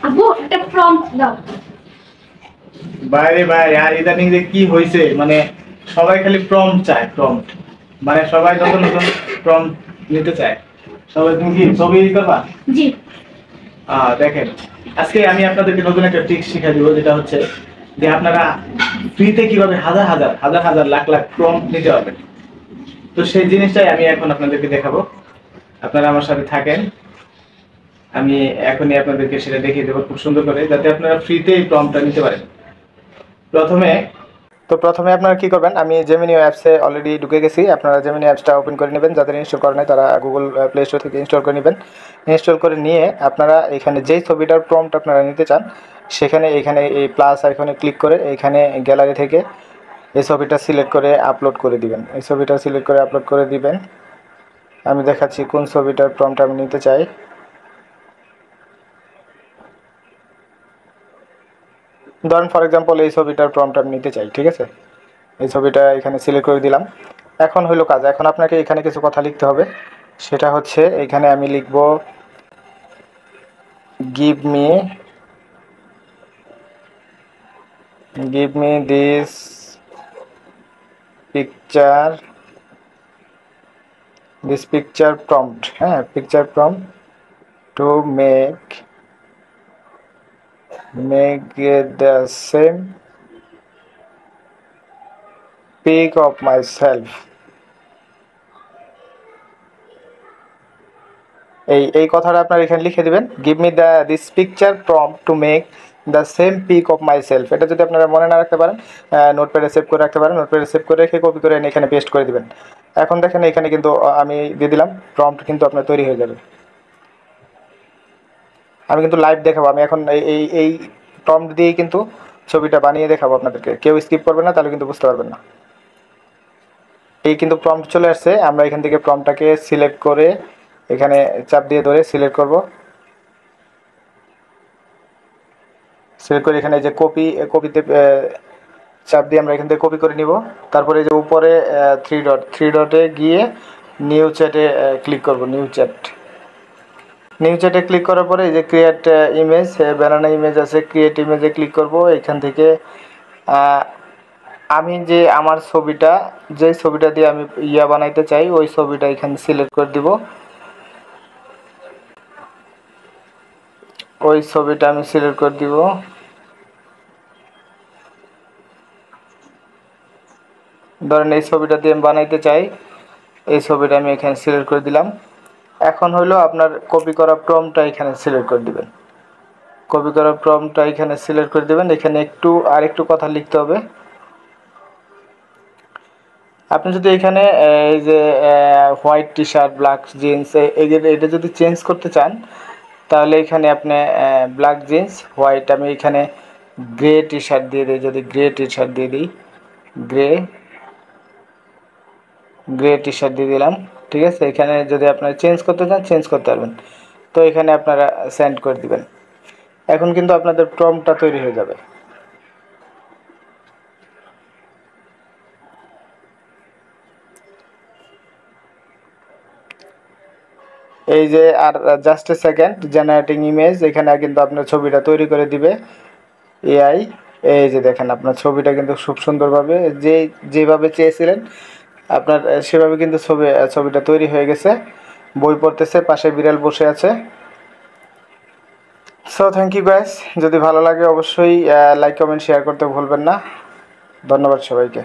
আব্বু একটা প্রম্পট দাও। বাইরে ভাই আর ইদানিং যে কি হয়েছে, মানে সবাই খালি প্রম্পট চায়, প্রম্পট মানে সবাই নতুন নতুন প্রম্পট নিতে চায়। সবাই, তুমি কি ছবি করবা? জি। দেখেন, আজকে আমি আপনাদেরকে নতুন একটা ট্রিক শিখিয়ে দিব, যেটা হচ্ছে যে আপনারা ফ্রিতে কিভাবে হাজার হাজার হাজার হাজার লাখ লাখ প্রম্পট নিতে পারবেন। তো সেই জিনিসটাই আমি এখন আপনাদেরকে দেখাবো। আপনারা আমার সাথে থাকেন, আমি এখনই আপনাদেরকে সেটা দেখিয়ে দেবো খুব সুন্দর করে, যাতে আপনারা ফ্রিতে এই প্রম্পটটা নিতে পারেন। প্রথমে আপনারা কি করবেন, আমি জেমিনি অ্যাপসে অলরেডি ঢুকে গেছি। আপনারা জেমিনি অ্যাপসটা ওপেন করে নেবেন, যাদের ইনস্টল করা নাই তারা গুগল প্লে স্টোর থেকে ইনস্টল করে নেবেন। ইনস্টল করে নিয়ে আপনারা এখানে যেই ছবিটার প্রম্পট আপনারা নিতে চান, সেখানে এখানে এই প্লাস আইকনে ক্লিক করে এখানে গ্যালারি থেকে এই ছবিটা সিলেক্ট করে আপলোড করে দিবেন। এই ছবিটা সিলেক্ট করে আপলোড করে দিবেন। আমি দেখাচ্ছি কোন ছবিটার প্রম্পট আমি নিতে চাই। ধরেন ফর এক্সাম্পল এই ছবিটার প্রম্পট আমি নিতে চাই, ঠিক আছে। এই ছবিটা এখানে সিলেক্ট করে দিলাম। এখন হলো কাজ, এখন আপনাকে এখানে কিছু কথা লিখতে হবে। সেটা হচ্ছে এখানে আমি লিখব give me this picture prompt, হ্যাঁ, picture prompt to make the same pic of my self. এই কথাটা আপনার এখানে লিখে দিবেন, give me this picture prompt to make the same pic of my self. এটা যদি আপনারা মনে না রাখতে পারেন, নোটপ্যাডে সেভ করে রাখতে পারেন। নোটপ্যাডে সেভ করে রেখে কপি করে এনে এখানে পেস্ট করে দিবেন। এখন দেখেন এখানে কিন্তু আমি দিয়ে দিলাম, প্রম্পট কিন্তু আপনার তৈরি হয়ে যাবে। আমি কিন্তু লাইভ দেখাবো, আমি এখন এই প্রম্পট দিয়েই কিন্তু ছবিটা বানিয়ে দেখাবো আপনাদেরকে। কেউ স্কিপ করবে না, তাহলে কিন্তু বুঝতে পারবেন না। এই কিন্তু প্রম্পট চলে আসছে। আমরা এখান থেকে প্রম্পটটাকে সিলেক্ট করে এখানে চাপ দিয়ে ধরে সিলেক্ট করব। সিলেক্ট করে এখানে যে কপিতে চাপ দিয়ে আমরা এখান থেকে কপি করে নিব। তারপরে যে উপরে থ্রি ডটে গিয়ে নিউ চ্যাটে ক্লিক করব। নিউ চ্যাটে ক্লিক করার পরে এই যে ক্রিয়েট ইমেজ, ব্যানানা ইমেজ আছে, ক্রিয়েট ইমেজে ক্লিক করব। এখান থেকে আমি যে আমার ছবিটা, যে ছবিটা দিয়ে আমি বানাইতে চাই, ওই ছবিটা এখানে সিলেক্ট করে দিব। ওই ছবিটা আমি সিলেক্ট করে দিব। ধরেন এই ছবিটা দিয়ে আমি বানাইতে চাই, এই ছবিটা আমি এখানে সিলেক্ট করে দিলাম। এখন হলো আপনার কপি করা প্রম্পটটা এখানে সিলেক্ট করে দিবেন। কপি করা প্রম্পটটা এখানে সিলেক্ট করে দেবেন। এখানে আরেকটু কথা লিখতে হবে। আপনি যদি এখানে এই যে white T shirt, black jeans, এটা যদি চেঞ্জ করতে চান, তাহলে এখানে আপনি ব্ল্যাক জিন্স, হোয়াইট, আমি এখানে গ্রে টি শার্ট দিয়ে দিই। যদি গ্রে টি শার্ট দিয়ে দিই, গ্রে টি শার্ট দিয়ে দিলাম, ঠিক আছে। এখানে যদি আপনারা চেঞ্জ করতে চান, চেঞ্জ করতে পারবেন। তো এখানে আপনারা সেন্ড করে দিবেন। এখন কিন্তু আপনাদের প্রম্পটটা তৈরি হয়ে যাবে। এই যে আর just a second, generating image, এখানে কিন্তু আপনার ছবিটা তৈরি করে দিবে এআই। এই যে দেখেন আপনার ছবিটা কিন্তু খুব সুন্দরভাবে যেভাবে চেয়েছিলেন আপনার সেভাবে কিন্তু ছবিটা তৈরি হয়ে গেছে। বই পড়তেছে, পাশে বিড়াল বসে আছে। সো থ্যাংক ইউ গাইস, যদি ভালো লাগে অবশ্যই লাইক কমেন্ট শেয়ার করতে ভুলবেন না। ধন্যবাদ সবাইকে।